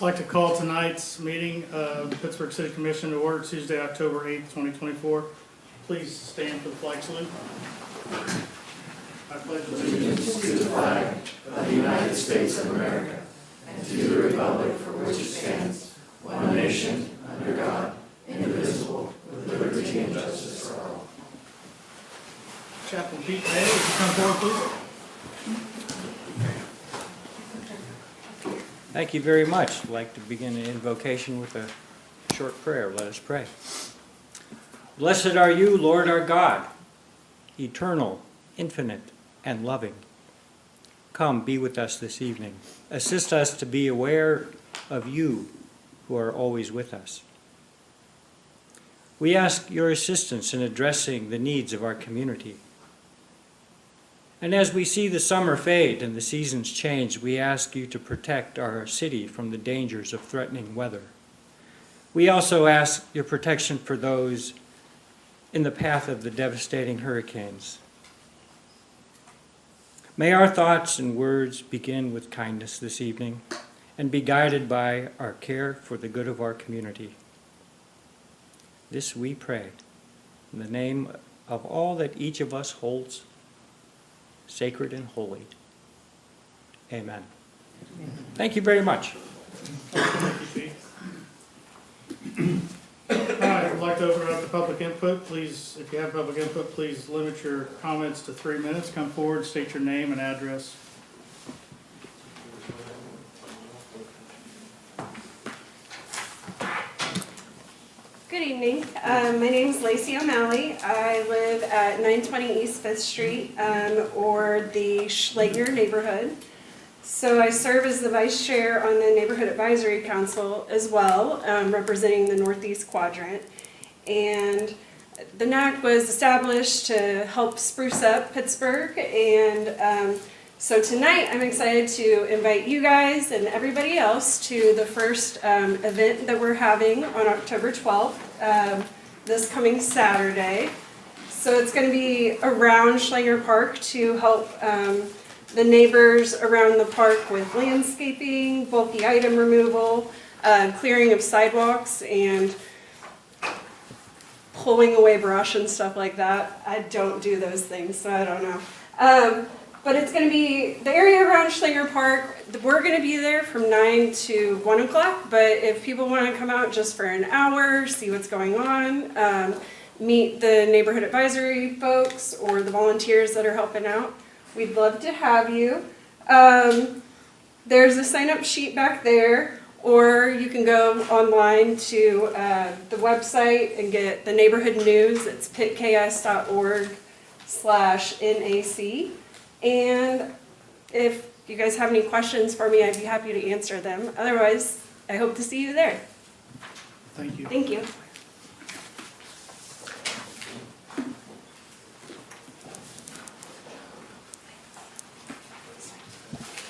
I'd like to call tonight's meeting of the Pittsburgh City Commission to order Tuesday, October 8th, 2024. Please stand for the flag salute. I pledge allegiance to the flag of the United States of America and to the republic for which it stands, one nation, under God, indivisible, with liberty and justice for all. Chaplain Pete May, would you come forward, please? Thank you very much. I'd like to begin an invocation with a short prayer. Let us pray. Blessed are you, Lord our God, eternal, infinite, and loving. Come, be with us this evening. Assist us to be aware of you who are always with us. We ask your assistance in addressing the needs of our community. And as we see the summer fade and the seasons change, we ask you to protect our city from the dangers of threatening weather. We also ask your protection for those in the path of the devastating hurricanes. May our thoughts and words begin with kindness this evening and be guided by our care for the good of our community. This we pray in the name of all that each of us holds sacred and holy. Amen. Thank you very much. Thank you, Pete. All right, I'd like to open up the public input. Please, if you have public input, please limit your comments to 3 minutes. Come forward, state your name and address. Good evening. My name is Lacey O'Malley. I live at 920 East 5th Street, or the Schlager neighborhood. So I serve as the vice chair on the Neighborhood Advisory Council as well, representing the Northeast Quadrant. And the NAC was established to help spruce up Pittsburgh, and so tonight I'm excited to invite you guys and everybody else to the first event that we're having on October 12th, this coming Saturday. So it's going to be around Schlager Park to help the neighbors around the park with landscaping, bulky item removal, clearing of sidewalks, and pulling away brush and stuff like that. I don't do those things, so I don't know. But it's going to be the area around Schlager Park. We're going to be there from 9 to 1 o'clock, but if people want to come out just for an hour, see what's going on, meet the neighborhood advisory folks or the volunteers that are helping out, we'd love to have you. There's a sign-up sheet back there, or you can go online to the website and get the neighborhood news. It's pitks.org/NAC. And if you guys have any questions for me, I'd be happy to answer them. Otherwise, I hope to see you there. Thank you. Thank you.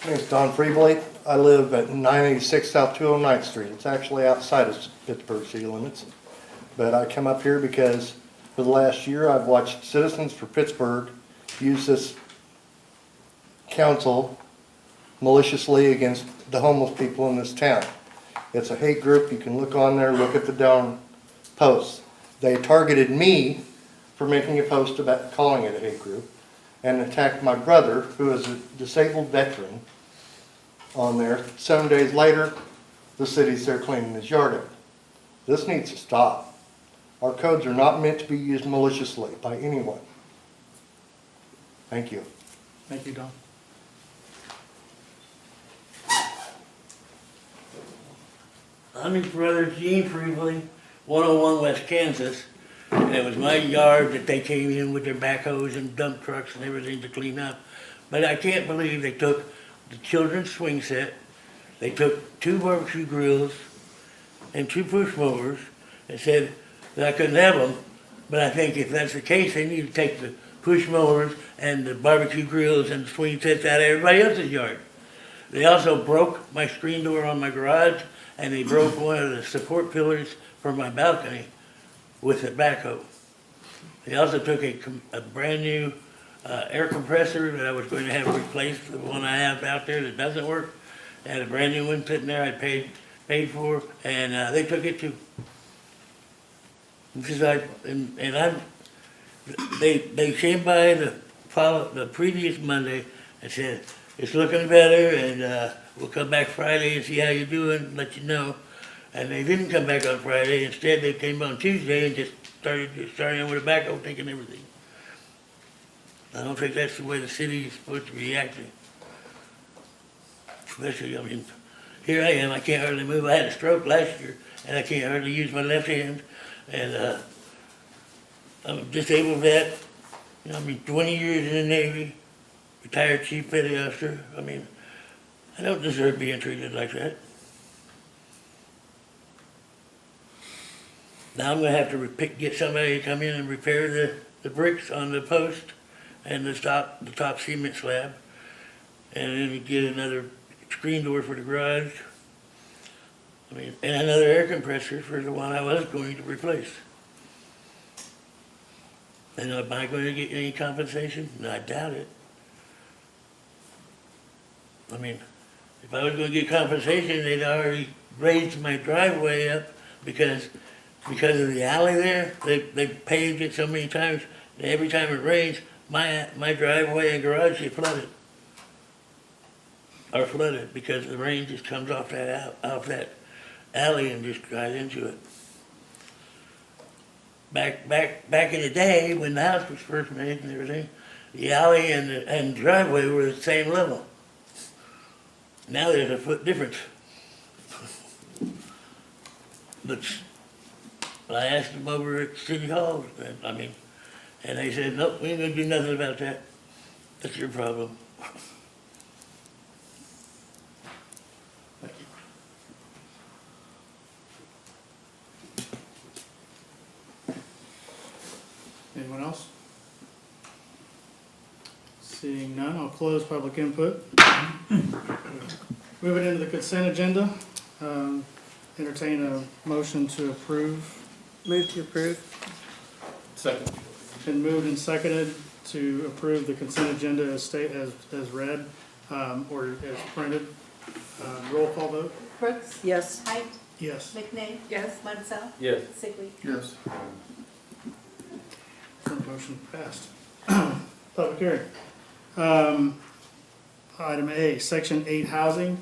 My name's Don Freebley. I live at 986 South 209th Street. It's actually outside of Pittsburgh city limits. But I come up here because for the last year I've watched Citizens for Pittsburgh use this council maliciously against the homeless people in this town. It's a hate group. You can look on there, look at the down posts. They targeted me for making a post about calling it a hate group and attacked my brother, who is a disabled veteran, on there. 7 days later, the city's there cleaning his yard up. This needs to stop. Our codes are not meant to be used maliciously by anyone. Thank you. Thank you, Don. I'm his brother, Gene Freebley, 101 West Kansas, and it was my yard that they came in with their backhoes and dump trucks and everything to clean up. But I can't believe they took the children's swing set, they took 2 barbecue grills and 2 push mowers and said that I couldn't have them, but I think if that's the case, they need to take the push mowers and the barbecue grills and swing sets out of everybody else's yard. They also broke my screen door on my garage, and they broke one of the support pillars for my balcony with a backhoe. They also took a brand new air compressor that I was going to have replaced, the one I have out there that doesn't work. I had a brand new one sitting there. I paid paid for, and, they took it too. Because they came by the previous Monday and said, it's looking better, and, we'll come back Friday and see how you're doing, let you know. And they didn't come back on Friday, instead they came on Tuesday and just started with a backhoe taking everything. I don't think that's the way the city is supposed to be acting. Especially, I mean, here I am, I can't hardly move, I had a stroke last year, and I can't hardly use my left hand, and, I'm a disabled vet, you know, I mean, 20 years in the Navy, retired chief petty officer, I mean, I don't deserve being treated like that. Now I'm gonna have to get somebody to come in and repair the bricks on the post and the top cement slab, and then get another screen door for the garage. I mean, and another air compressor for the one I was going to replace. And am I going to get any compensation? No, I doubt it. I mean, if I was going to get compensation, they'd already raised my driveway up because of the alley there. They paved it so many times that every time it rains, my driveway and garage get flooded. Are flooded because the rain just comes off that alley and just drives into it. Back in the day when the house was first made and everything, the alley and the driveway were the same level. Now there's a foot difference. But I asked them over at City Hall, and they said, nope, we ain't gonna do nothing about that. That's your problem. Anyone else? Seeing none, I'll close public input. Moving into the consent agenda, entertain a motion to approve. Move to approve. Second. Been moved and seconded to approve the consent agenda as read, or as printed. Roll call vote? Brooks. Yes. Height. Yes. McNeil. Yes. Monsell. Yes. Sigley. Yes. Motion passed. Public hearing. Item A, Section 8 Housing,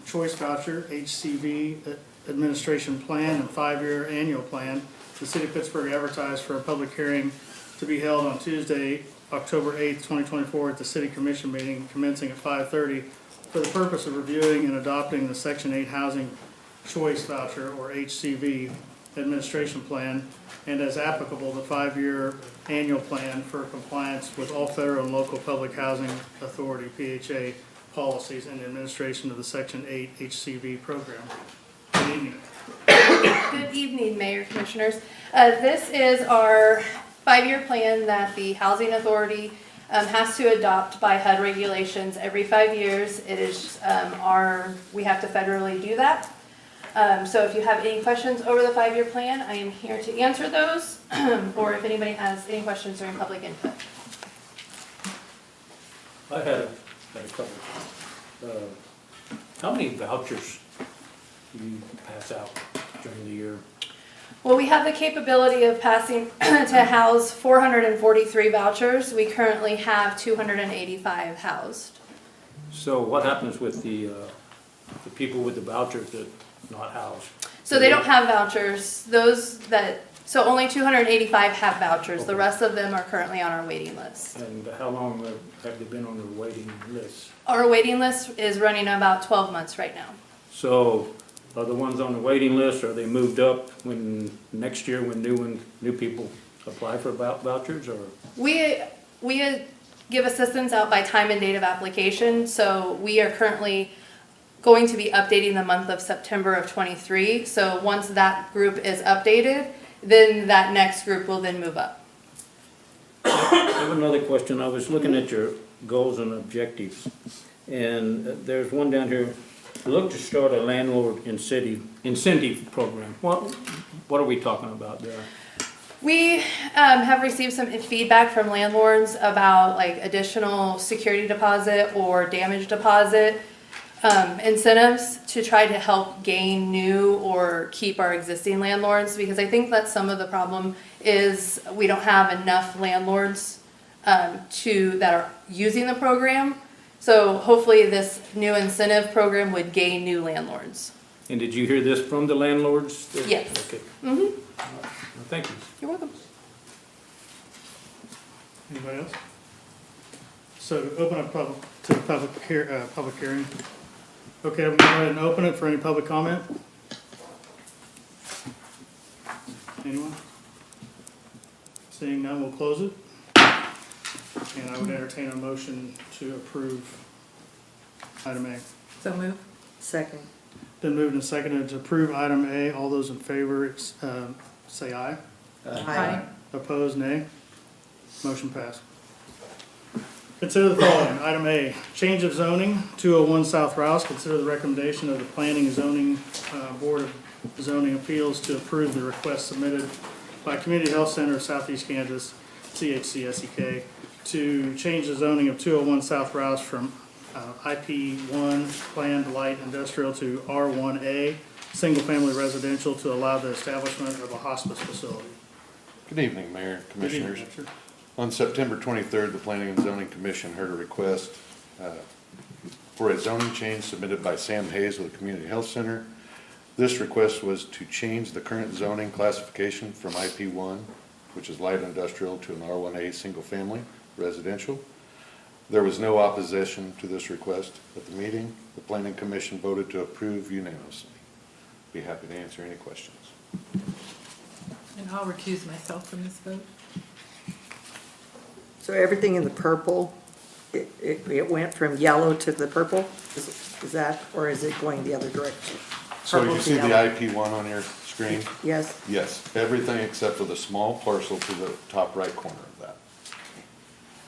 Choice Voucher, HCV Administration Plan and 5-year Annual Plan. The City of Pittsburgh advertised for a public hearing to be held on Tuesday, October 8th, 2024 at the City Commission meeting commencing at 5:30 for the purpose of reviewing and adopting the Section 8 Housing Choice Voucher, or HCV, Administration Plan, and as applicable, the 5-year Annual Plan for compliance with all federal and local public housing authority, PHA, policies and administration of the Section 8 HCV program. Good evening. Good evening, Mayor, Commissioners. This is our 5-year plan that the Housing Authority has to adopt by HUD regulations every 5 years. It is we have to federally do that. So if you have any questions over the 5-year plan, I am here to answer those, or if anybody has any questions during public input. I had a couple. How many vouchers do you pass out during the year? Well, we have the capability of passing to house 443 vouchers. We currently have 285 housed. So what happens with the people with the vouchers that not housed? So they don't have vouchers. So only 285 have vouchers. The rest of them are currently on our waiting list. And how long have they been on the waiting list? Our waiting list is running about 12 months right now. So are the ones on the waiting list, are they moved up when next year when new people apply for vouchers, or? We give assistance out by time and date of application. So we are currently going to be updating the month of September of 23. So once that group is updated, then that next group will then move up. I have another question. I was looking at your goals and objectives, and there's one down here. Look to start a landlord incentive program. What are we talking about there? We have received some feedback from landlords about like additional security deposit or damage deposit incentives to try to help gain new or keep our existing landlords, because I think that's some of the problem is we don't have enough landlords that are using the program. So hopefully this new incentive program would gain new landlords. And did you hear this from the landlords? Yes. Okay, Mm-hmm. well, thank you. You're welcome. Anybody else? So open up to public hearing. Okay, I'm going to go ahead and open it for any public comment. Anyone? Seeing none, we'll close it. And I would entertain a motion to approve item A. So move. Second. Been moved and seconded to approve item A. All those in favor, say aye. Aye. Opposed, nay. Motion passed. Consider the following. Item A, change of zoning, 201 South Rouse. Consider the recommendation of the Planning and Zoning Board of Zoning Appeals to approve the request submitted by Community Health Center of Southeast Kansas, CHCSEK, to change the zoning of 201 South Rouse from IP1 Planned Light Industrial to R1A, Single Family Residential, to allow the establishment of a hospice facility. Good evening, Mayor and Commissioners. Good evening, sir. On September 23rd, the Planning and Zoning Commission heard a request for a zoning change submitted by Sam Hayes with the Community Health Center. This request was to change the current zoning classification from IP1, which is light industrial, to an R1A single family residential. There was no opposition to this request at the meeting. The Planning Commission voted to approve unanimously. Be happy to answer any questions. And I'll recuse myself from this vote. So everything in the purple, it went from yellow to the purple? Is that, or is it going the other direction? So Purple you to see the yellow. IP1 on your screen? Yes? Yes, everything except for the small parcel to the top right corner of that.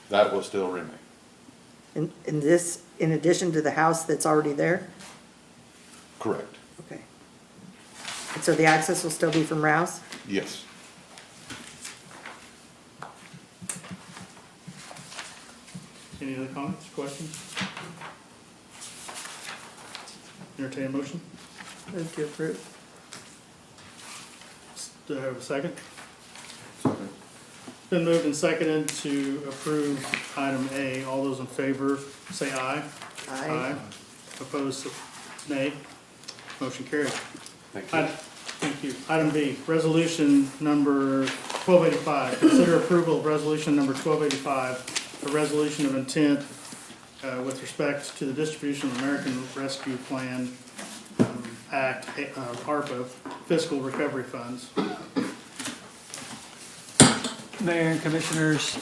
That will still remain. And this, in addition to the house that's already there? Correct. Okay. And so the access will still be from Rouse? Yes. Any other comments, questions? Entertain a motion? Move to approve. Do I have a second? Been moved and seconded to approve item A. All those in favor, say aye. Aye. Opposed, nay. Motion carried. Thank you. Thank you. Item B, resolution number 1285. Consider approval of resolution number 1285, a resolution of intent with respect to the distribution of American Rescue Plan Act, ARPA, fiscal recovery funds. Mayor and Commissioners,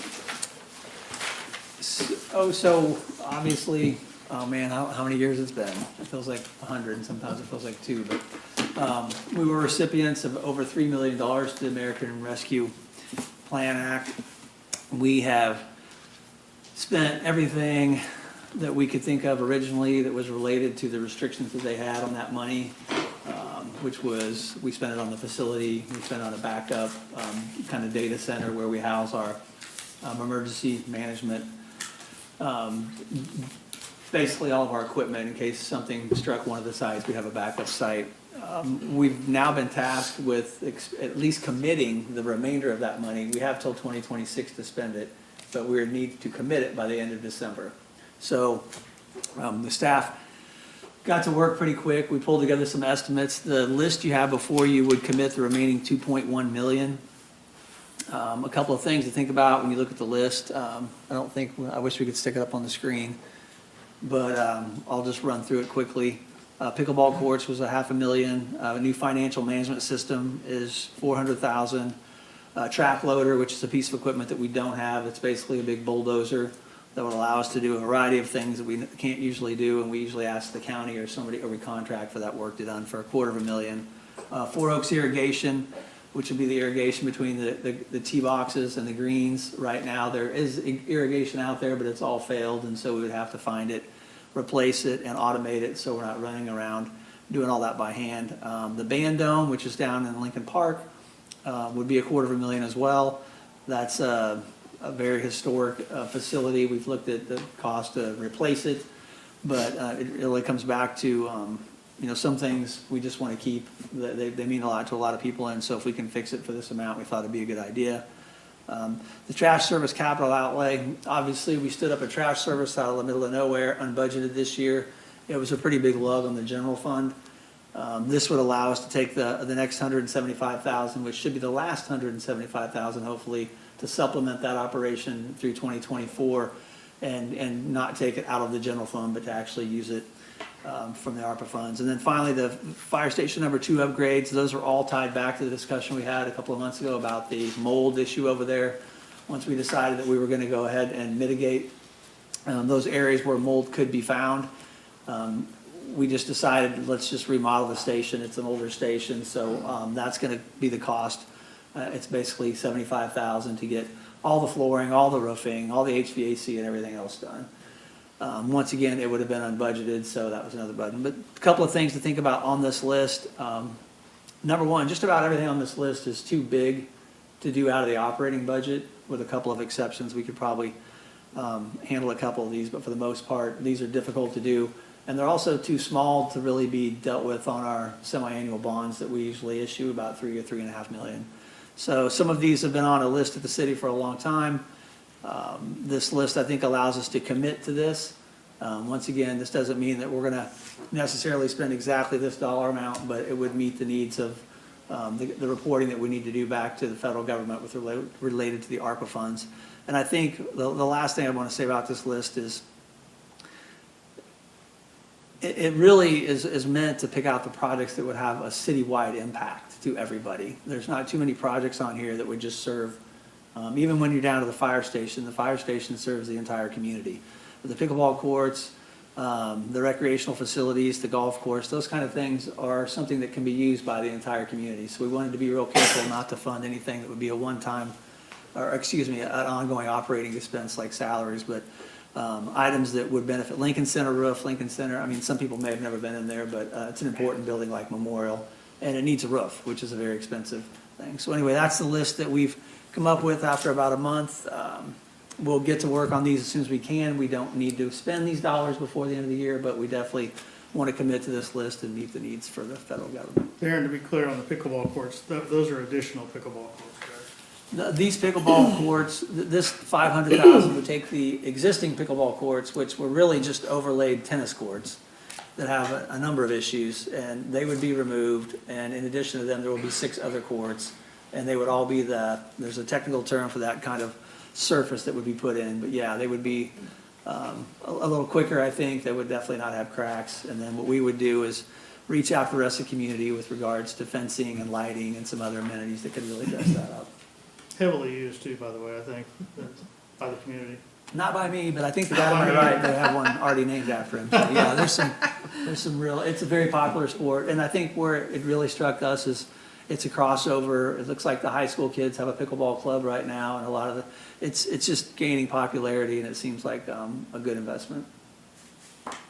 so obviously, oh man, how many years it's been? It feels like 100, and sometimes it feels like 2, but we were recipients of over $3 million to the American Rescue Plan Act. We have spent everything that we could think of originally that was related to the restrictions that they had on that money, which was, we spent it on the facility, we spent it on a backup kind of data center where we house our emergency management, basically all of our equipment in case something struck one of the sites, we have a backup site. We've now been tasked with at least committing the remainder of that money. We have till 2026 to spend it, but we need to commit it by the end of December. So the staff got to work pretty quick. We pulled together some estimates. The list you have before you would commit the remaining 2.1 million. A couple of things to think about when you look at the list. I wish we could stick it up on the screen, but I'll just run through it quickly. Pickleball courts was $500,000. A new financial management system is $400,000. Track loader, which is a piece of equipment that we don't have. It's basically a big bulldozer that would allow us to do a variety of things that we can't usually do, and we usually ask the county or somebody, or we contract for that work to be done for $250,000. Four Oaks irrigation, which would be the irrigation between the tee boxes and the greens. Right now, there is irrigation out there, but it's all failed, and so we would have to find it, replace it, and automate it so we're not running around doing all that by hand. The band dome, which is down in Lincoln Park, would be $250,000 as well. That's a very historic facility. We've looked at the cost to replace it. But it really comes back to, you know, some things we just want to keep. They mean a lot to a lot of people, and so if we can fix it for this amount, we thought it'd be a good idea. The trash service capital outlay, obviously, we stood up a trash service out of the middle of nowhere, unbudgeted this year. It was a pretty big lug on the general fund. This would allow us to take the next $175,000, which should be the last $175,000, hopefully, to supplement that operation through 2024, and not take it out of the general fund, but to actually use it from the ARPA funds. And then finally, the fire station number 2 upgrades, those are all tied back to the discussion we had a couple of months ago about the mold issue over there. Once we decided that we were gonna go ahead and mitigate those areas where mold could be found, we just decided, let's just remodel the station. It's an older station, so that's gonna be the cost. It's basically $75,000 to get all the flooring, all the roofing, all the HVAC and everything else done. Once again, it would have been unbudgeted, so that was another button. But a couple of things to think about on this list. Number one, just about everything on this list is too big to do out of the operating budget, with a couple of exceptions. We could probably handle a couple of these, but for the most part, these are difficult to do. And they're also too small to really be dealt with on our semi-annual bonds that we usually issue, about $3 or $3.5 million. So some of these have been on a list at the city for a long time. This list, I think, allows us to commit to this. Once again, this doesn't mean that we're gonna necessarily spend exactly this dollar amount, but it would meet the needs of the reporting that we need to do back to the federal government with related to the ARPA funds. And I think the last thing I want to say about this list is it really is meant to pick out the projects that would have a citywide impact to everybody. There's not too many projects on here that would just serve, even when you're down to the fire station serves the entire community. But the pickleball courts, the recreational facilities, the golf course, those kind of things are something that can be used by the entire community. So we wanted to be real careful not to fund anything that would be a one-time, or excuse me, an ongoing operating expense like salaries, but items that would benefit. Lincoln Center roof, Lincoln Center, I mean, some people may have never been in there, but it's an important building like Memorial, and it needs a roof, which is a very expensive thing. So anyway, that's the list that we've come up with after about a month. We'll get to work on these as soon as we can. We don't need to spend these dollars before the end of the year, but we definitely want to commit to this list and meet the needs for the federal government. Darren, to be clear on the pickleball courts, those are additional pickleball courts, correct? These pickleball courts, this $500,000 would take the existing pickleball courts, which were really just overlaid tennis courts that have a number of issues, and they would be removed. And in addition to them, there will be 6 other courts, and they would all be there's a technical term for that kind of surface that would be put in, but yeah, they would be a little quicker, I think. They would definitely not have cracks. And then what we would do is reach out to the rest of the community with regards to fencing and lighting and some other amenities that could really dress that up. Heavily used too, by the way, I think, by the community. Not by me, but I think the guy on my right, they have one already named after him. So yeah, there's some real, it's a very popular sport. And I think where it really struck us is it's a crossover. It looks like the high school kids have a pickleball club right now, and a lot of it's just gaining popularity, and it seems like a good investment.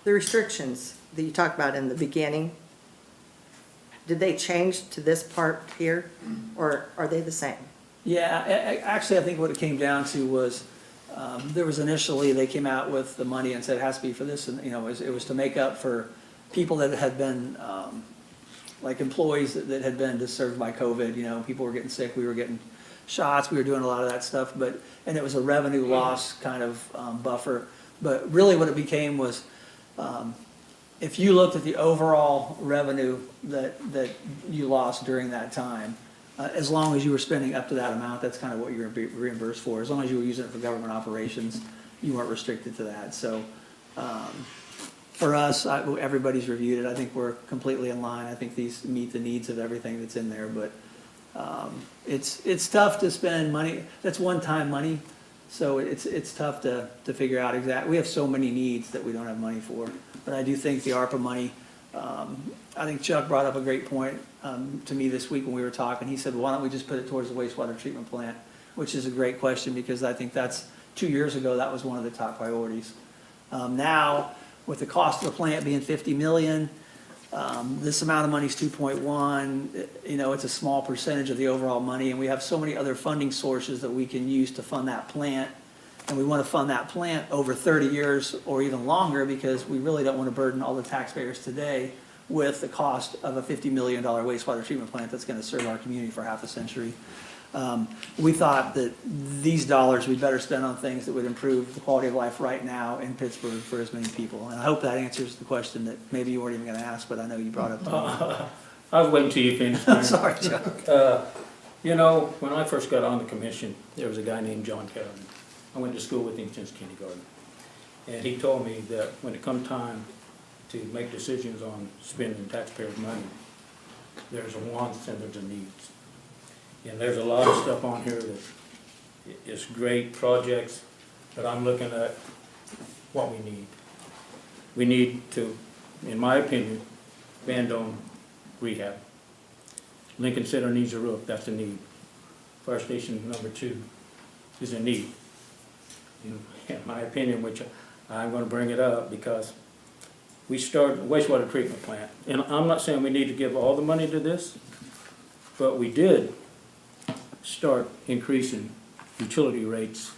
The restrictions that you talked about in the beginning, did they change to this part here, or are they the same? Yeah, actually, I think what it came down to was there was initially, they came out with the money and said it has to be for this, and it was to make up for people that had been like employees that had been disturbed by COVID. People were getting sick, we were getting shots, we were doing a lot of that stuff, and it was a revenue loss kind of buffer. But really what it became was, if you looked at the overall revenue that you lost during that time, as long as you were spending up to that amount, that's kind of what you're reimbursed for. As long as you were using it for government operations, you weren't restricted to that. So for us, everybody's reviewed it. I think we're completely in line. I think these meet the needs of everything that's in there. But it's tough to spend money. That's one-time money. So it's tough to figure out exactly. We have so many needs that we don't have money for. But I do think the ARPA money, I think Chuck brought up a great point to me this week when we were talking. He said, why don't we just put it towards the wastewater treatment plant? Which is a great question, because I think that's 2 years ago, that was one of the top priorities. Now, with the cost of the plant being $50 million, this amount of money is 2.1. It's a small percentage of the overall money, and we have so many other funding sources that we can use to fund that plant And we want to fund that plant over 30 years or even longer because we really don't want to burden all the taxpayers today with the cost of a $50 million wastewater treatment plant that's going to serve our community for half a century. We thought that these dollars we'd better spend on things that would improve the quality of life right now in Pittsburgh for as many people. And I hope that answers the question that maybe you weren't even going to ask, but I know you brought up. I was waiting till you finished. man. Sorry, Chuck. You know, when I first got on the commission, there was a guy named John Kelly. I went to school with him since kindergarten. And he told me that when it come time to make decisions on spending taxpayers' money, there's a wants and there's a needs. And there's a lot of stuff on here that is great projects, but I'm looking at what we need. We need to, in my opinion, abandon rehab. Lincoln Center needs a roof, that's a need. Fire station number 2 is a need. In my opinion, which I'm gonna bring it up because we started a wastewater treatment plant. And I'm not saying we need to give all the money to this, but we did start increasing utility rates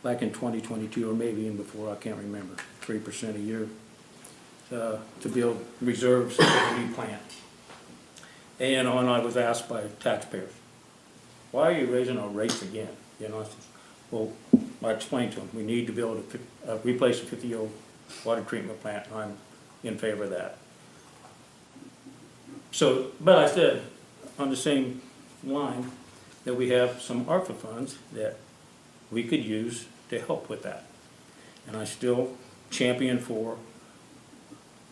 back in 2022 or maybe even before, I can't remember, 3% a year to build reserves for the new plant. And I was asked by taxpayers, why are you raising our rates again? You know, I said, well, I explained to them, we need to build replace a 50-year-old water treatment plant, and I'm in favor of that. So, but I said, on the same line, that we have some ARPA funds that we could use to help with that. And I still champion for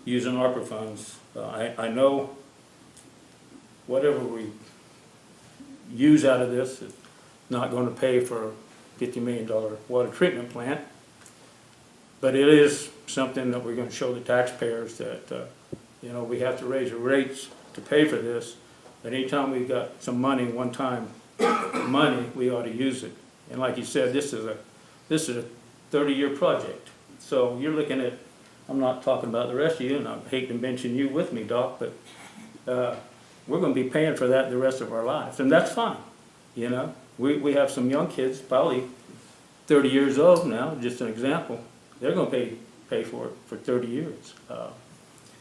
using ARPA funds. I know whatever we use out of this is not going to pay for a $50 million water treatment plant, but it is something that we're going to show the taxpayers that, you know, we have to raise the rates to pay for this. But anytime we got some money, one-time money, we ought to use it. And like you said, this is a 30-year project. So you're looking at, I'm not talking about the rest of you, and I hate to mention you with me, Doc, but we're going to be paying for that the rest of our lives, and that's fine. You know, we have some young kids, probably 30 years old now, just an example. They're going to pay for it for 30 years.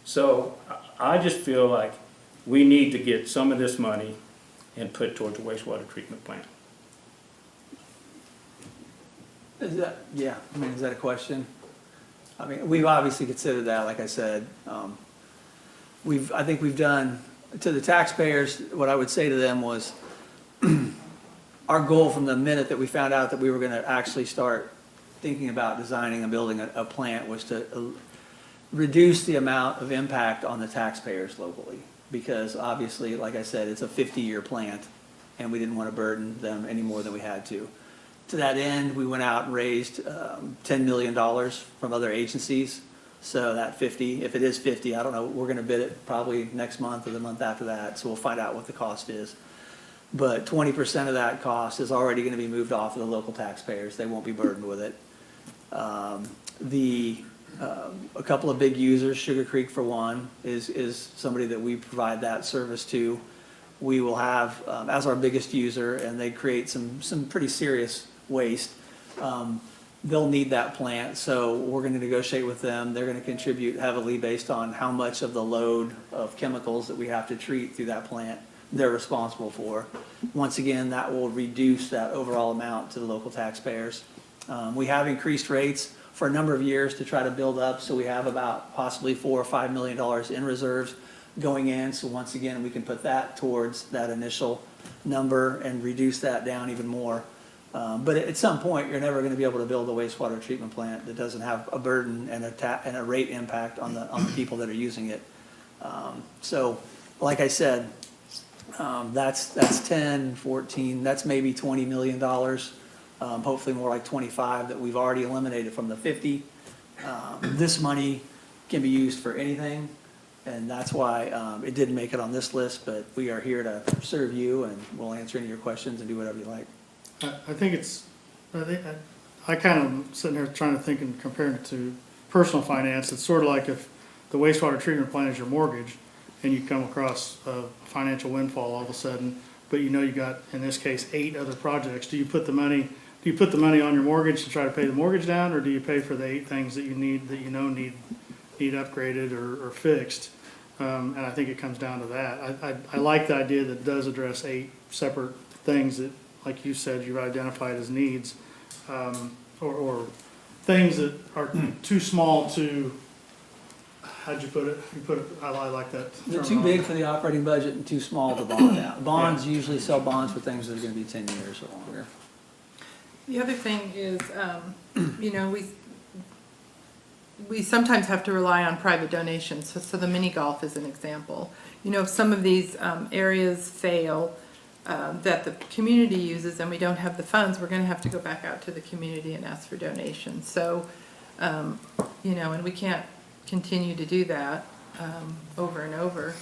So I just feel like we need to get some of this money and put towards a wastewater treatment plant. Is that, yeah, I mean, is that a question? I mean, we've obviously considered that, like I said. I think we've done, to the taxpayers, what I would say to them was, our goal from the minute that we found out that we were gonna actually start thinking about designing and building a plant was to reduce the amount of impact on the taxpayers locally. Because obviously, like I said, it's a 50-year plant, and we didn't want to burden them any more than we had to. To that end, we went out and raised $10 million from other agencies. So that 50, if it is 50, I don't know, we're going to bid it probably next month or the month after that, so we'll find out what the cost is. But 20% of that cost is already going to be moved off of the local taxpayers. They won't be burdened with it. A couple of big users, Sugar Creek for one, is somebody that we provide that service to. We will have, as our biggest user, and they create some pretty serious waste, they'll need that plant, so we're gonna negotiate with them. They're gonna contribute heavily based on how much of the load of chemicals that we have to treat through that plant they're responsible for. Once again, that will reduce that overall amount to the local taxpayers. We have increased rates for a number of years to try to build up, so we have about possibly $4 or $5 million in reserves going in. So once again, we can put that towards that initial number and reduce that down even more. But at some point, you're never going to be able to build a wastewater treatment plant that doesn't have a burden and a rate impact on the people that are using it. So, like I said, that's 10, 14, that's maybe $20 million. Hopefully more like 25 that we've already eliminated from the 50. This money can be used for anything, and that's why it didn't make it on this list, but we are here to serve you, and we'll answer any of your questions and do whatever you like. I think I kind of sitting here trying to think and comparing it to personal finance. It's sort of like if the wastewater treatment plant is your mortgage and you come across a financial windfall all of a sudden, but you know you got, in this case, 8 other projects. Do you put the money, do you put the money on your mortgage to try to pay the mortgage down, or do you pay for the 8 things that you need, that you know need upgraded or fixed? And I think it comes down to that. I like the idea that it does address 8 separate things that, like you said, you've identified as needs, or things that are too small to, how'd you put it? You put it, I like that. They're too big for the operating budget and too small to bond out. Bonds usually sell bonds for things that are gonna be 10 years or longer. The other thing is, you know, we sometimes have to rely on private donations. So the mini golf is an example. You know, if some of these areas fail, that the community uses and we don't have the funds, we're gonna have to go back out to the community and ask for donations. So, you know, and we can't continue to do that over and over.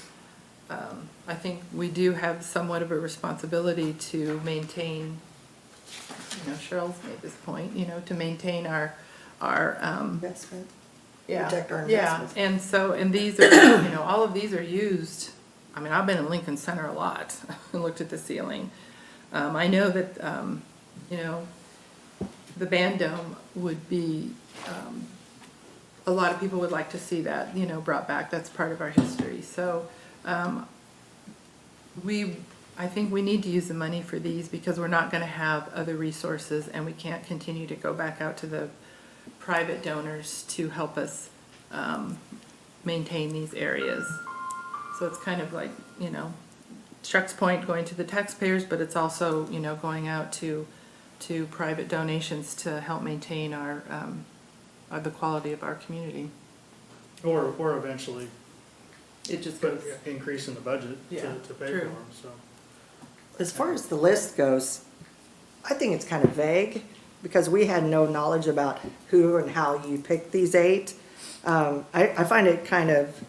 I think we do have somewhat of a responsibility to maintain, you know, Cheryl's made this point, you know, to maintain our Investment. yeah, Protect our yeah, investments. and so, and these are, you know, all of these are used. I mean, I've been in Lincoln Center a lot and looked at the ceiling. I know that, you know, the band dome would be, a lot of people would like to see that, you know, brought back. That's part of our history. So, I think we need to use the money for these because we're not gonna have other resources and we can't continue to go back out to the private donors to help us maintain these areas. So it's kind of like, you know, Chuck's point, going to the taxpayers, but it's also, you know, going out to private donations to help maintain our the quality of our community. Or eventually It just put goes. increase in the budget Yeah, to pay for true. them, so. As far as the list goes, I think it's kind of vague because we had no knowledge about who and how you picked these 8. I find it kind of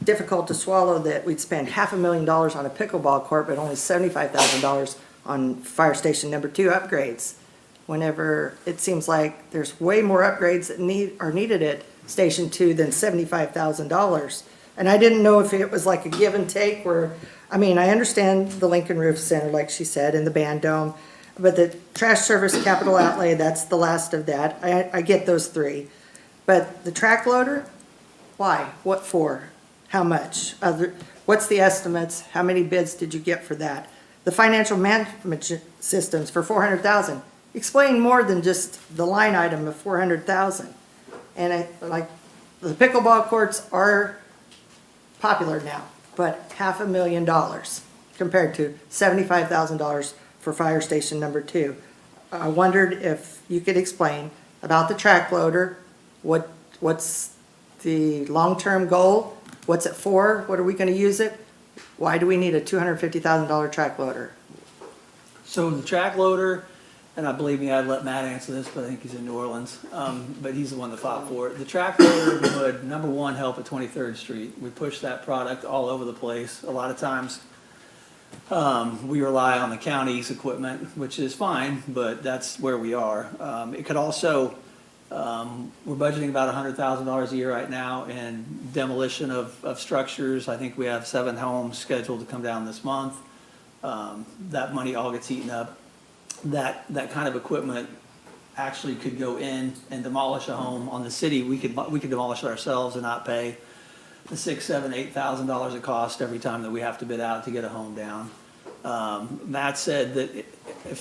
difficult to swallow that we'd spend $500,000 on a pickleball court, but only $75,000 on fire station number 2 upgrades. Whenever it seems like there's way more upgrades that are needed at Station 2 than $75,000. And I didn't know if it was like a give and take where, I mean, I understand the Lincoln Roof Center, like she said, and the band dome, but the trash service capital outlay, that's the last of that. I get those 3. But the track loader, why? What for? How much? What's the estimates? How many bids did you get for that? The financial management systems for $400,000. Explain more than just the line item of $400,000. And like the pickleball courts are popular now, but $500,000 compared to $75,000 for fire station number 2. I wondered if you could explain about the track loader. What's the long-term goal? What's it for? What are we going to use it? Why do we need a $250,000 track loader? So the track loader, and I believe me, I'd let Matt answer this, but I think he's in New Orleans. But he's the one that fought for it. The track loader would, number one, help at 23rd Street. We push that product all over the place. A lot of times, we rely on the county's equipment, which is fine, but that's where we are. It could also, we're budgeting about $100,000 a year right now in demolition of structures. I think we have 7 homes scheduled to come down this month. That money all gets eaten up. That kind of equipment actually could go in and demolish a home on the city. We could demolish it ourselves and not pay the $6,000, $7,000, $8,000 it costs every time that we have to bid out to get a home down. Matt said that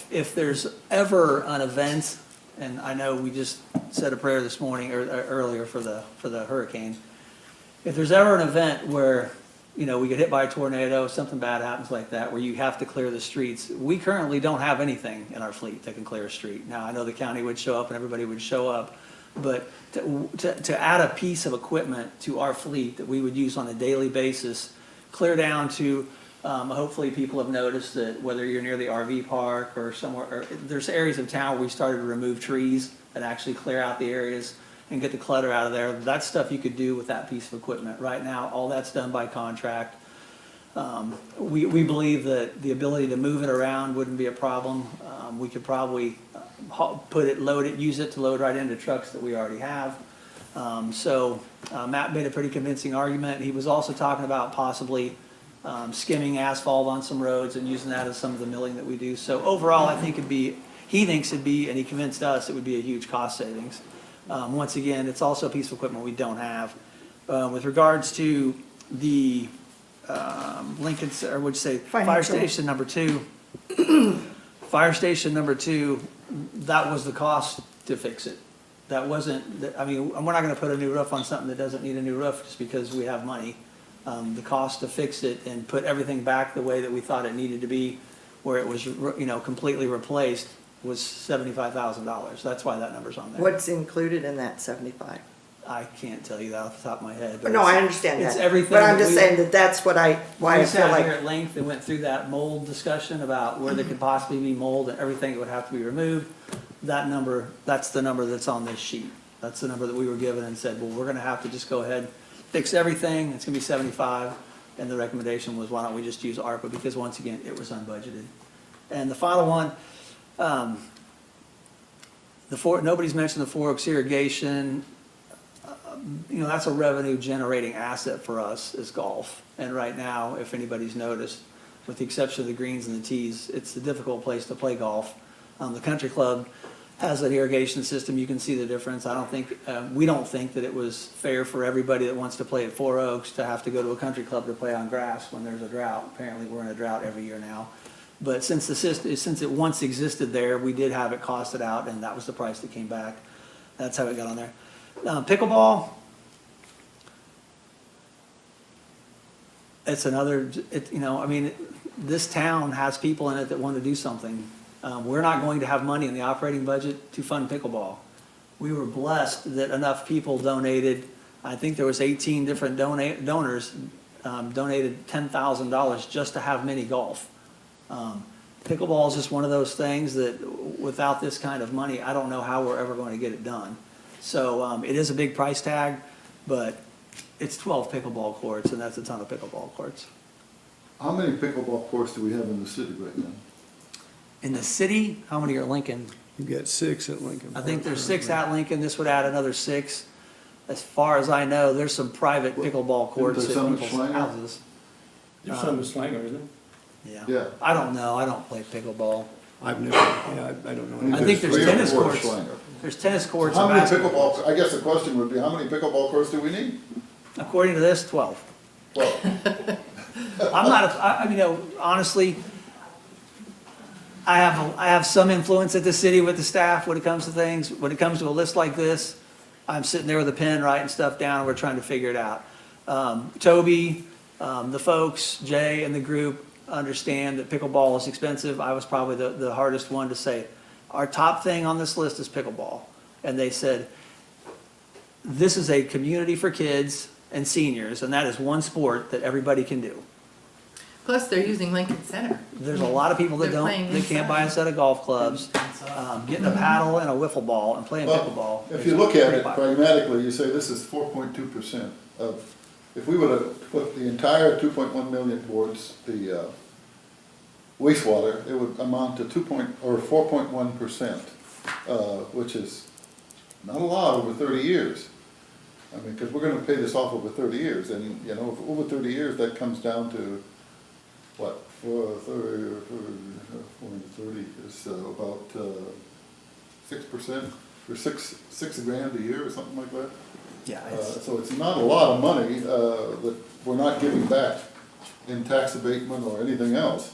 if there's ever an event, and I know we just said a prayer this morning or earlier for the hurricane, if there's ever an event where, you know, we get hit by a tornado, something bad happens like that, where you have to clear the streets. We currently don't have anything in our fleet that can clear a street. Now, I know the county would show up and everybody would show up, but to add a piece of equipment to our fleet that we would use on a daily basis, clear down to, hopefully people have noticed that whether you're near the RV park or somewhere, or there's areas of town where we started to remove trees and actually clear out the areas and get the clutter out of there. That's stuff you could do with that piece of equipment. Right now, all that's done by contract. We believe that the ability to move it around wouldn't be a problem. We could probably use it to load right into trucks that we already have. Matt made a pretty convincing argument. He was also talking about possibly skimming asphalt on some roads and using that as some of the milling that we do. So overall, I think he thinks it'd be, and he convinced us it would be a huge cost savings. Once again, it's also a piece of equipment we don't have. With regards to the Lincoln, or would you say, fire Financial. station number 2, fire station number 2, that was the cost to fix it. That wasn't, I mean, we're not gonna put a new roof on something that doesn't need a new roof just because we have money. The cost to fix it and put everything back the way that we thought it needed to be, where it was, completely replaced, was $75,000. That's why that number's on there. What's included in that 75? I can't tell you that off the top of my head. but No, it's- I understand that. It's everything. But I'm that just we- saying that that's why I We feel sat like. here at length and went through that mold discussion about where there could possibly be mold and everything that would have to be removed. That number, that's the number that's on this sheet. That's the number that we were given and said, well, we're gonna have to just go ahead, fix everything, it's gonna be 75. And the recommendation was, why don't we just use ARPA, because once again, it was unbudgeted. And the final one, nobody's mentioned the Four Oaks irrigation. That's a revenue generating asset for us is golf. And right now, if anybody's noticed, with the exception of the greens and the tees, it's a difficult place to play golf. The country club has an irrigation system. You can see the difference. I don't think, we don't think that it was fair for everybody that wants to play at Four Oaks to have to go to a country club to play on grass when there's a drought. Apparently, we're in a drought every year now. But since it once existed there, we did have it costed out, and that was the price that came back. That's how it got on there. Pickleball, it's another, this town has people in it that want to do something. We're not going to have money in the operating budget to fund pickleball. We were blessed that enough people donated. I think there was 18 different donors donated $10,000 just to have mini golf. Pickleball is just one of those things that without this kind of money, I don't know how we're ever going to get it done. So it is a big price tag, but it's 12 pickleball courts, and that's a ton of pickleball courts. How many pickleball courts do we have in the city right now? In the city, how many are Lincoln? You got 6 at Lincoln. I think there's 6 at Lincoln. This would add another 6. As far as I know, there's some private pickleball courts there at some at people's Schlanger? houses. There's some in Slanger, isn't there? Yeah. Yeah. I don't know. I don't play pickleball. I've never, I don't know. I think there's 3 or tennis 4 at courts. Schlanger. There's tennis courts How and many basketball. pickleball, I guess the question would be, how many pickleball courts do we need? According to this, 12. Well, I'm not, honestly, I have some influence at the city with the staff when it comes to things. When it comes to a list like this, I'm sitting there with a pen writing stuff down, and we're trying to figure it out. Toby, the folks, Jay and the group understand that pickleball is expensive. I was probably the hardest one to say, our top thing on this list is pickleball. And they said, this is a community for kids and seniors, and that is one sport that everybody can do. Plus, they're using Lincoln Center. There's a lot of people that They're playing can't buy a set of golf clubs. Getting a paddle and a wiffle ball and playing well, pickleball. if is you look at pretty it popular. pragmatically, you say this is 4.2% of, if we would have put the entire 2.1 million towards the wastewater, it would amount to 4.1%, which is not a lot over 30 years. I mean, because we're gonna pay this off over 30 years, and, over 30 years, that comes down to, what, 430 is about 6%, or six grand a year or something like that. Yeah, So it's not a lot of money that we're not giving back in tax abatement or anything else.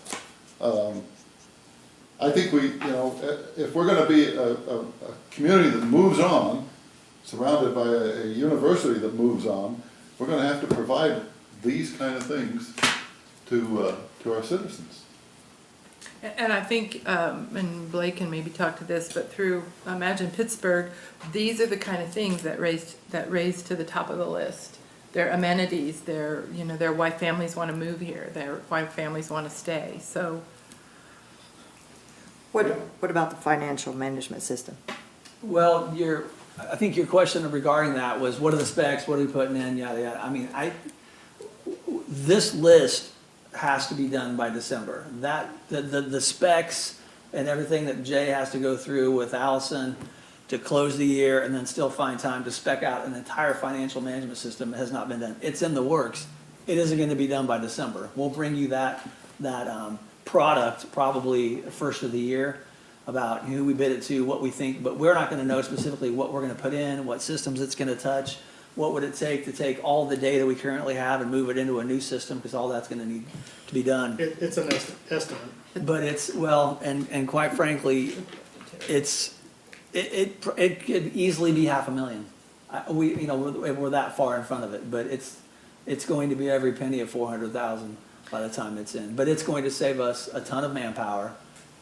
I think if we're gonna be a community that moves on, surrounded by a university that moves on, we're gonna have to provide these kind of things to our citizens. And I think, and Blake can maybe talk to this, but through Imagine Pittsburgh, these are the kind of things that raise to the top of the list. They're amenities, they're why families want to move here, they're why families want to stay, so. What about the financial management system? Well, I think your question regarding that was, what are the specs, what are we putting in, yada, yada. I mean, this list has to be done by December. The specs and everything that Jay has to go through with Allison to close the year and then still find time to spec out an entire financial management system has not been done. It's in the works. It isn't going to be done by December. We'll bring you that product probably first of the year. about who we bid it to, what we think, but we're not gonna know specifically what we're gonna put in, what systems it's gonna touch, what would it take to take all the data we currently have and move it into a new system, because all that's gonna need to be done. It's an estimate. But it's, well, and quite frankly, it could easily be $500,000. We're that far in front of it, but it's going to be every penny of 400,000 by the time it's in. But it's going to save us a ton of manpower,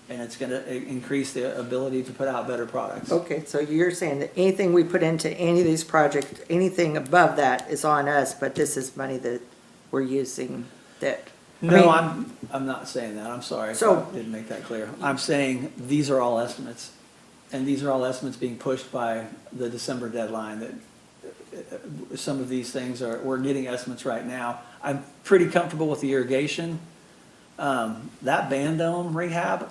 and it's gonna increase the ability to put out better products. Okay, so you're saying that anything we put into any of these projects, anything above that is on us, but this is money that we're using that. No, I'm not saying that, I'm sorry if So- I didn't make that clear. I'm saying these are all estimates, and these are all estimates being pushed by the December deadline, that some of these things we're getting estimates right now. I'm pretty comfortable with the irrigation. That band dome rehab,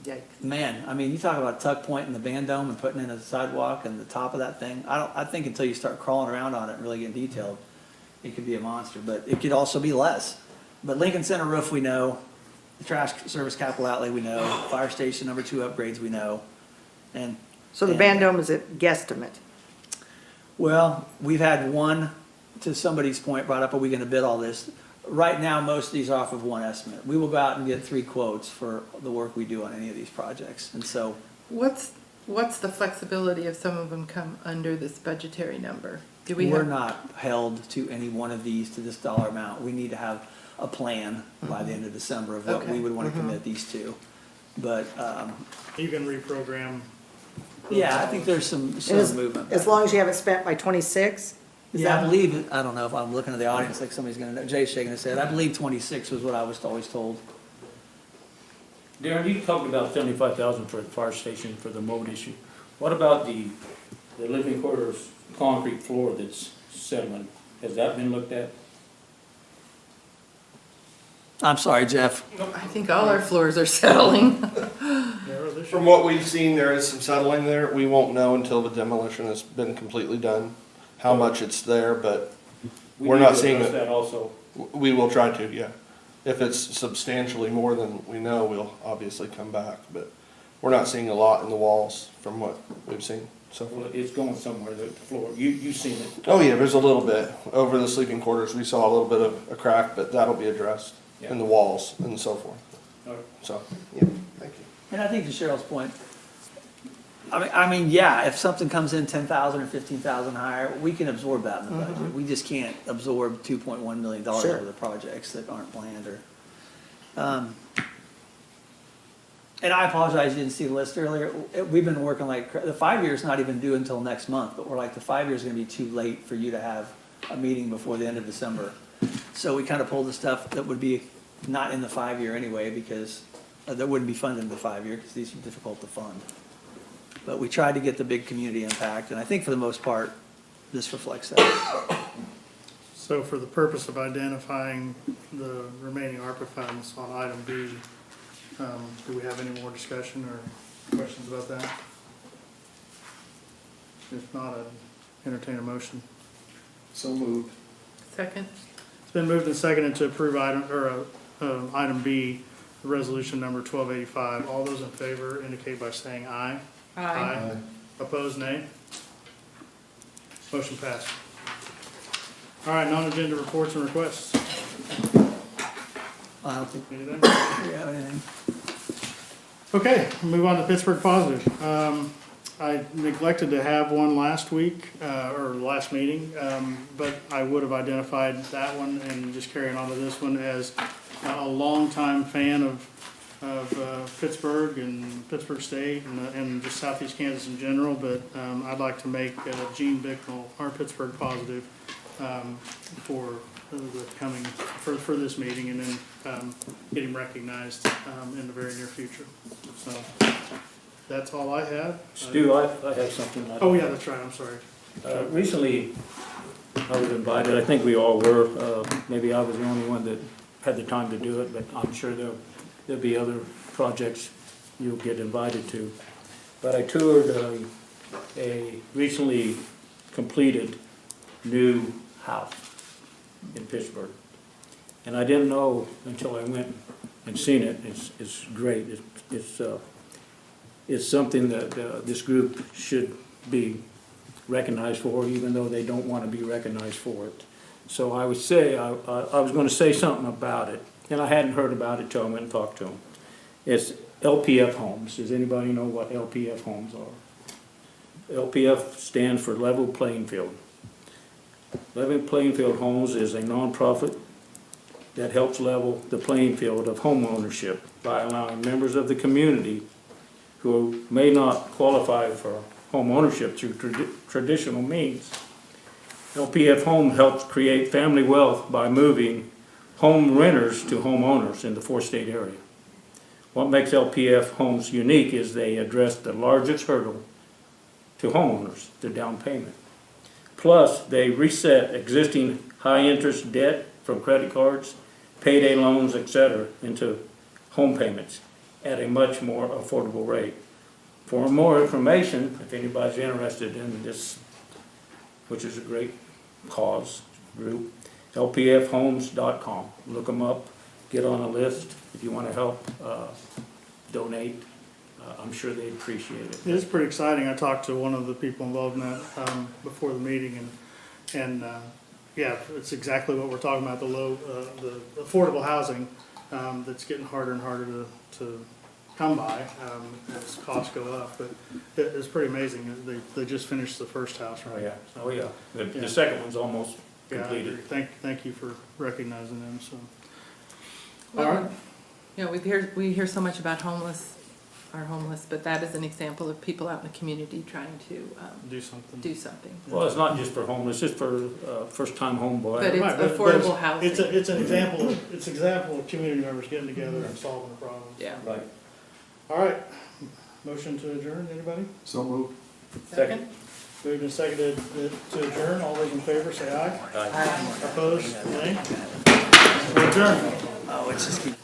Yikes. man, I mean, you talk about tuck point in the band dome and putting in a sidewalk and the top of that thing. I think until you start crawling around on it and really getting detailed, it could be a monster, but it could also be less. But Lincoln Center roof, we know. The trash service capital outlay, we know. Fire station number 2 upgrades, we know. And So the band dome is a guesstimate. well, we've had one, to somebody's point, brought up, are we gonna bid all this? Right now, most of these are off of one estimate. We will go out and get 3 quotes for the work we do on any of these projects, and so, What's the flexibility if some of them come under this budgetary number? Do we we're have, not held to any one of these to this dollar amount. We need to have a plan by the end of December of what we Okay. would wanna commit these to. But, You can reprogram. yeah, I think there's some And as, movement. as long as you have it spent by 26? Is Yeah, I that- believe, I don't know if I'm looking at the audience like somebody's gonna know, Jay's shaking his head, I believe 26 was what I was always told. Darren, you talked about 75,000 for the fire station for the mold issue. What about the living quarters concrete floor that's settling? Has that been looked at? I'm sorry, Jeff. I think all our floors are settling. Narrow this From what we've seen, there is some settling there. We won't know until the demolition has been completely done, how much it's there, but We we're need not to seeing address it. that also. We will try to, yeah. If it's substantially more than we know, we'll obviously come back, but we're not seeing a lot in the walls from what we've seen so far. Well, it's going somewhere, the floor. You've seen it. Oh yeah, there's a little bit. Over the sleeping quarters, we saw a little bit of a crack, but that'll be addressed in the walls and so forth. All right. So, yeah, thank you. And I think to Cheryl's point, I mean, yeah, if something comes in 10,000 or 15,000 higher, we can absorb that in the budget. We just can't absorb $2.1 million Sure. worth of projects that aren't planned or, and I apologize, you didn't see the list earlier. We've been working like, the 5 year's not even due until next month, but we're like, the 5 year's gonna be too late for you to have a meeting before the end of December. So we kind of pulled the stuff that would be not in the 5 year anyway, because that wouldn't be funded in the 5 year, because these are difficult to fund. But we tried to get the big community impact, and I think for the most part, this reflects that. So for the purpose of identifying the remaining ARPA funds on item B, do we have any more discussion or questions about that? If not, I'd entertain a motion. So moved. Second? It's been moved and seconded to approve item B, resolution number 1285. All those in favor indicate by saying aye. Aye. Opposed, nay? Motion passed. All right, non-agenda reports and requests. I don't think Anything? we have anything. Okay, move on to Pittsburgh Positive. I neglected to have one last week, or last meeting, but I would have identified that one and just carrying on to this one as a longtime fan of Pittsburgh and Pittsburgh State and just Southeast Kansas in general, but I'd like to make Gene Bicknell our Pittsburgh Positive for the coming, for this meeting, and then get him recognized in the very near future. So that's all I have. Stu, I have something. Oh, yeah, that's right, I'm sorry. Recently, I was invited, I think we all were, maybe I was the only one that had the time to do it, but I'm sure there'll be other projects you'll get invited to. But I toured a recently completed new house in Pittsburgh. And I didn't know until I went and seen it, is great. It's something that this group should be recognized for, even though they don't want to be recognized for it. So I would say, I was going to say something about it, and I hadn't heard about it till I went and talked to them. It's LPF Homes. Does anybody know what LPF Homes are? LPF stands for Level Playing Field. Level Playing Field Homes is a nonprofit that helps level the playing field of home ownership by allowing members of the community who may not qualify for home ownership through traditional means. LPF Home helps create family wealth by moving home renters to homeowners in the four-state area. What makes LPF Homes unique is they address the largest hurdle to homeowners, the down payment. Plus, they reset existing high-interest debt from credit cards, payday loans, etc., into home payments at a much more affordable rate. For more information, if anybody's interested in this, which is a great cause group, lpfhomes.com. Look them up, get on a list if you want to help donate. I'm sure they'd appreciate it. It is pretty exciting. I talked to one of the people involved in that before the meeting, and yeah, it's exactly what we're talking about, the affordable housing that's getting harder and harder to come by as costs go up. But it's pretty amazing. They just finished the first house, right? Oh yeah. Yeah. The second one's almost Yeah, I completed. agree. Thank you for recognizing them. So, Well, all right. You know, we hear so much about our homeless, but that is an example of people out in the community trying to Do something. do something. Well, it's not just for homeless, it's for first-time home But buyer. it's Right, affordable housing. It's an example. It's an example of community members getting together and solving a problem. Yeah. Right. All right. Motion to adjourn. Anybody? So moved. Second? Moved and seconded to adjourn. All those in favor say aye. Aye. Opposed? Nay. We're adjourned. Oh, it's just keep.